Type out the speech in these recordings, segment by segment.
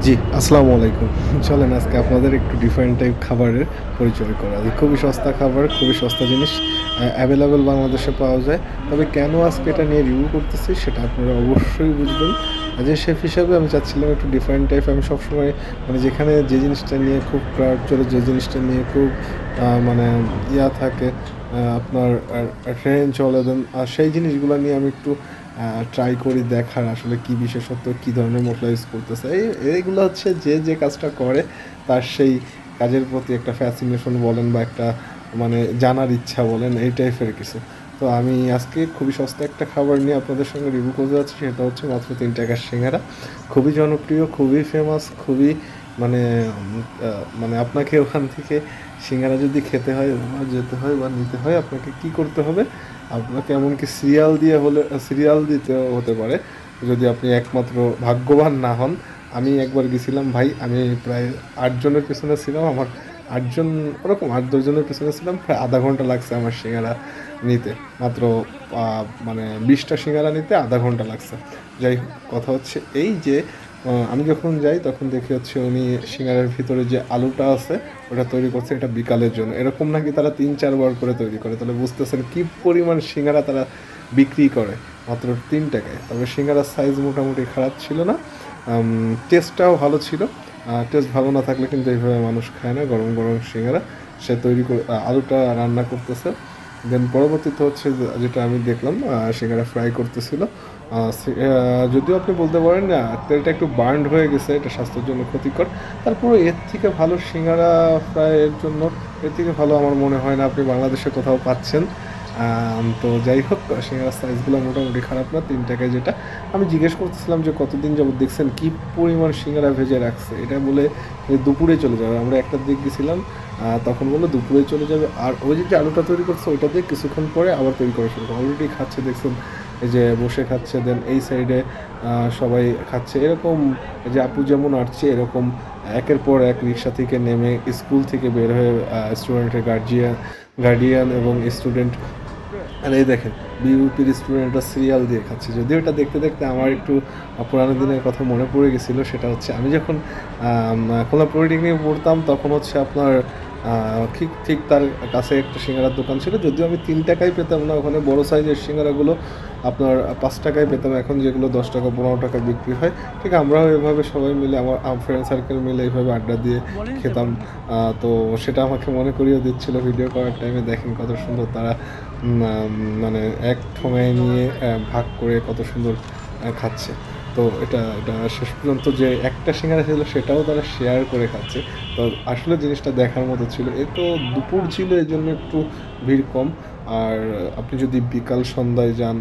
জি, আসসালামু আলাইকুম। চলেন আজকে আপনাদের একটু ডিফারেন্ট টাইপ খাবারের পরিচয় করা যায়। খুবই সস্তা খাবার, খুবই সস্তা জিনিস অ্যাভেলেবল বাংলাদেশে পাওয়া যায়। তবে কেন আজকে এটা নিয়ে রিভিউ করতেছি সেটা আপনারা অবশ্যই বুঝবেন। যে শেফ হিসাবে আমি চাচ্ছিলাম একটু ডিফারেন্ট টাইপ। আমি সবসময় মানে যেখানে যে জিনিসটা নিয়ে খুব ক্রাউড চলে, যে জিনিসটা নিয়ে খুব মানে থাকে আপনার ট্রেন চলে দেন সেই জিনিসগুলো নিয়ে আমি একটু ট্রাই করি দেখার আসলে কী বিশেষত্ব, কী ধরনের মশলা ইউজ করতেছে। এইগুলো হচ্ছে যে কাজটা করে তার সেই কাজের প্রতি একটা ফ্যাসিনেশন বলেন বা একটা মানে জানার ইচ্ছা বলেন, এই টাইপের কিছু। তো আমি আজকে খুবই সস্তা একটা খাবার নিয়ে আপনাদের সঙ্গে রিভিউ করতে যাচ্ছি, সেটা হচ্ছে মাত্র 3 টাকার সিঙ্গারা। খুবই জনপ্রিয়, খুবই ফেমাস, খুবই মানে মানে আপনাকে ওখান থেকে সিঙ্গারা যদি খেতে হয় বা যেতে হয় বা নিতে হয়, আপনাকে কি করতে হবে? আপনাকে এমনকি সিরিয়াল দিতে হতে পারে যদি আপনি একমাত্র ভাগ্যবান না হন। আমি একবার গেছিলাম ভাই, আমি প্রায় 8 জনের পেছনে ছিলাম। আমার 8 জন ওরকম 8-10 জনের পেছনে ছিলাম, প্রায় আধা ঘন্টা লাগছে আমার সিঙ্গারা নিতে। মাত্র মানে 20টা সিঙ্গারা নিতে আধা ঘন্টা লাগছে। যাই হোক, কথা হচ্ছে এই যে আমি যখন যাই তখন দেখি হচ্ছে উনি সিঙ্গারার ভিতরে যে আলুটা আছে ওটা তৈরি করছে এটা বিকালের জন্য। এরকম নাকি তারা 3-4 বার করে তৈরি করে। তাহলে বুঝতেছেন কী পরিমাণ সিঙ্গারা তারা বিক্রি করে মাত্র 3 টাকায়। তবে সিঙ্গারার সাইজ মোটামুটি খারাপ ছিল না, টেস্টটাও ভালো ছিল। টেস্ট ভালো না থাকলে কিন্তু এইভাবে মানুষ খায় না। গরম গরম সিঙ্গারা সে তৈরি করে আলুটা রান্না করতেছে। দেন পরবর্তীতে হচ্ছে যেটা আমি দেখলাম, সিঙ্গারা ফ্রাই করতেছিল। যদিও আপনি বলতে পারেন না তেলটা একটু বার্নড হয়ে গেছে, এটা স্বাস্থ্যের জন্য ক্ষতিকর। তারপরে এর থেকে ভালো সিঙ্গারা ফ্রাইয়ের জন্য এর থেকে ভালো আমার মনে হয় না আপনি বাংলাদেশে কোথাও পাচ্ছেন। তো যাই হোক, সিঙ্গারার সাইজগুলো মোটামুটি খারাপ না। 3 টাকায় যেটা আমি জিজ্ঞেস করতেছিলাম যে কতদিন যাবত দেখছেন কী পরিমাণ সিঙ্গারা ভেজে রাখছে, এটা বলে দুপুরে চলে যাবে। আমরা একটার দিক গেছিলাম, তখন বললো দুপুরে চলে যাবে। আর ওই যে আলুটা তৈরি করছে ওইটা দিয়ে কিছুক্ষণ পরে আবার তৈরি করা শুরু করে। অলরেডি খাচ্ছে দেখছেন, এই যে বসে খাচ্ছে। দেন এই সাইডে সবাই খাচ্ছে। এরকম যে আপু যেমন আসছে এরকম একের পর এক রিক্সা থেকে নেমে স্কুল থেকে বের হয়ে স্টুডেন্টের গার্ডিয়ান এবং স্টুডেন্ট। আর এই দেখেন বিউপির স্টুডেন্টরা সিরিয়াল দিয়ে খাচ্ছে। যদিও এটা দেখতে দেখতে আমার একটু পুরানো দিনের কথা মনে পড়ে গেছিলো। সেটা হচ্ছে আমি যখন খুলনা পলিটেকনিকে পড়তাম তখন হচ্ছে আপনার ঠিক তার কাছে একটা সিঙ্গারার দোকান ছিল। যদিও আমি 3 টাকায় পেতাম না, ওখানে বড়ো সাইজের সিঙ্গারাগুলো আপনার 5 টাকায় পেতাম। এখন যেগুলো 10 টাকা 15 টাকা বিক্রি হয়, ঠিক আমরাও এভাবে সবাই মিলে আমার ফ্রেন্ড সার্কেল মিলে এইভাবে আড্ডা দিয়ে খেতাম। তো সেটা আমাকে মনে করিয়ে দিচ্ছিলো ভিডিও করার টাইমে। দেখেন কত সুন্দর তারা মানে এক ঠোঙায় নিয়ে ভাগ করে কত সুন্দর খাচ্ছে। তো এটা শেষ পর্যন্ত যে একটা সিঙ্গারা ছিল সেটাও তারা শেয়ার করে খাচ্ছে। তো আসলে জিনিসটা দেখার মতো ছিল। এ তো দুপুর ছিল এই জন্য একটু ভিড় কম। আর আপনি যদি বিকাল সন্ধ্যায় যান,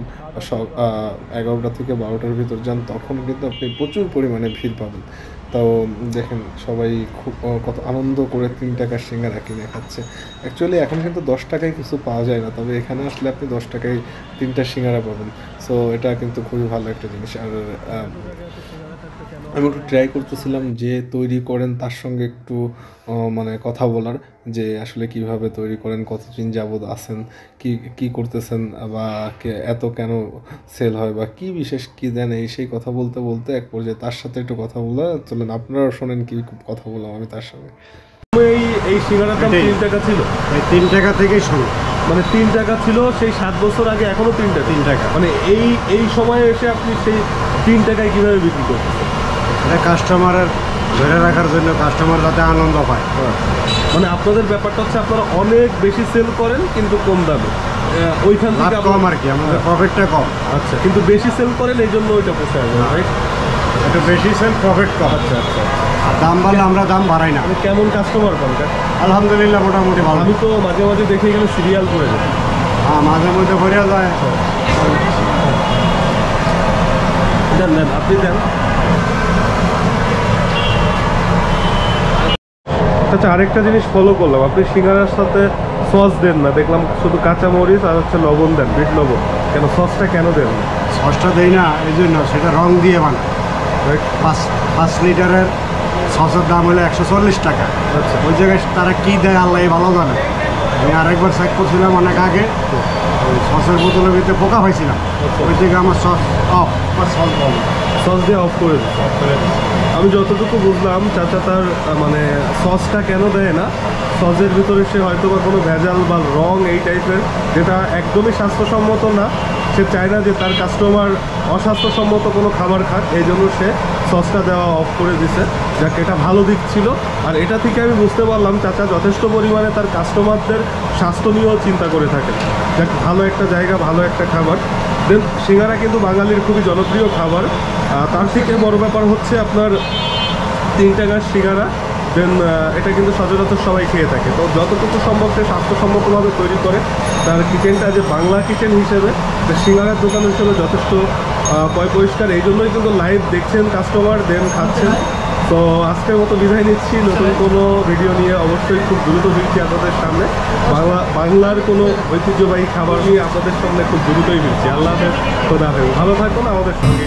11টা থেকে 12টার ভিতর যান, তখন কিন্তু আপনি প্রচুর পরিমাণে ভিড় পাবেন। তাও দেখেন সবাই খুব কত আনন্দ করে 3 টাকার সিঙ্গারা কিনে খাচ্ছে। অ্যাকচুয়ালি এখন কিন্তু 10 টাকায় কিছু পাওয়া যায় না, তবে এখানে আসলে আপনি 10 টাকায় 3টা সিঙ্গারা পাবেন। সো এটা কিন্তু খুবই ভালো একটা জিনিস। আর আমি একটু ট্রাই করতেছিলাম যে তৈরি করেন তার সঙ্গে একটু মানে কথা বলার, যে আসলে কিভাবে তৈরি করেন, কতদিন যাবৎ আছেন, কি করতেছেন, বা এত কেন সেল হয়, বা কি বিশেষ কি দেন, সেই কথা বলতে বলতে এক পর্যায়ে তার সাথে একটু কথা বলা। চলেন আপনারাও শোনেন কি কথা বললাম আমি তার সঙ্গে। এই সিঙ্গারার দাম 3 টাকা ছিল। এই 3 টাকা থেকেই শুরু, মানে 3 টাকা ছিল সেই 7 বছর আগে, এখনো 3 টাকা। মানে এই সময়ে এসে আপনি সেই 3 টাকায় কিভাবে বিক্রি করতেছেন? এটা কাস্টমারের ধরে রাখার জন্য, কাস্টমার যাতে আনন্দ পায়। মানে আপনাদের ব্যাপারটা হচ্ছে আপনারা অনেক বেশি সেল করেন কিন্তু কম দামে, ওইখান থেকে কম আর কি, আমাদের প্রফিটটা কম। আচ্ছা, কিন্তু বেশি সেল করেন এই জন্য ওইটা পোষায় না, রাইট? একটু বেশি সেল, প্রফিট কম। আচ্ছা। আর দাম বাড়লে আমরা দাম বাড়াই না। মানে কেমন কাস্টমার পান? আলহামদুলিল্লাহ মোটামুটি ভালো। আমি তো মাঝে মাঝে দেখে এখানে সিরিয়াল করে যাই। হ্যাঁ, মাঝে মধ্যে ভরিয়া যায়। দেন আপনি দেন। আচ্ছা, আরেকটা জিনিস ফলো করলাম, আপনি সিঙ্গারার সাথে সস দেন না, দেখলাম শুধু কাঁচামরিচ আর হচ্ছে লবণ দেন, বিট লবণ। কেন সসটা কেন দেন না? সসটা দেই না এই জন্য, সেটা রং দিয়ে বানায়। 5 লিটারের সসের দাম হলো 140 টাকা। আচ্ছা, ওই জায়গায় তারা কী দেয় আল্লাহ ভালো জানে। আমি আরেকবার চেক করছিলাম অনেক আগে, ওই সসের বোতলের ভিতরে পোকা পাইছিলাম। ওই থেকে আমার সস অফ, সস দিয়ে অফ করে দিচ্ছি। আমি যতটুকু বুঝলাম চাচা তার মানে সসটা কেন দেয় না, সসের ভিতরে সে হয়তো বা কোনো ভেজাল বা রং এই টাইপের, যেটা একদমই স্বাস্থ্যসম্মত না। সে চায় না যে তার কাস্টমার অস্বাস্থ্যসম্মত কোনো খাবার খাক, এই জন্য সে সসটা দেওয়া অফ করে দিছে। যাক, এটা ভালো দিক ছিল। আর এটা থেকে আমি বুঝতে পারলাম চাচা যথেষ্ট পরিমাণে তার কাস্টমারদের স্বাস্থ্য নিয়েও চিন্তা করে থাকে। যাক, ভালো একটা জায়গা, ভালো একটা খাবার। দেন সিঙ্গারা কিন্তু বাঙালির খুবই জনপ্রিয় খাবার। তার থেকে বড় ব্যাপার হচ্ছে আপনার 3 টাকার সিঙ্গারা। দেন এটা কিন্তু সচরাচর সবাই খেয়ে থাকে। তো যতটুকু সম্ভব সে স্বাস্থ্যসম্মতভাবে তৈরি করে। তার কিচেনটা যে বাংলা কিচেন হিসেবে, সিঙ্গারার দোকান হিসেবে যথেষ্ট পরিষ্কার। এই জন্যই কিন্তু লাইভ দেখছেন কাস্টমার, দেন খাচ্ছেন। তো আজকের মতো বিদায় নিচ্ছি। নতুন কোনো ভিডিও নিয়ে অবশ্যই খুব দ্রুত ফিরছি আপনাদের সামনে। বাংলার কোনো ঐতিহ্যবাহী খাবার নিয়ে আপনাদের সামনে খুব দ্রুতই ফিরছি। আল্লাহ হাফেজ, খোদা হাফেজ। ভালো থাকুন আমাদের সঙ্গে।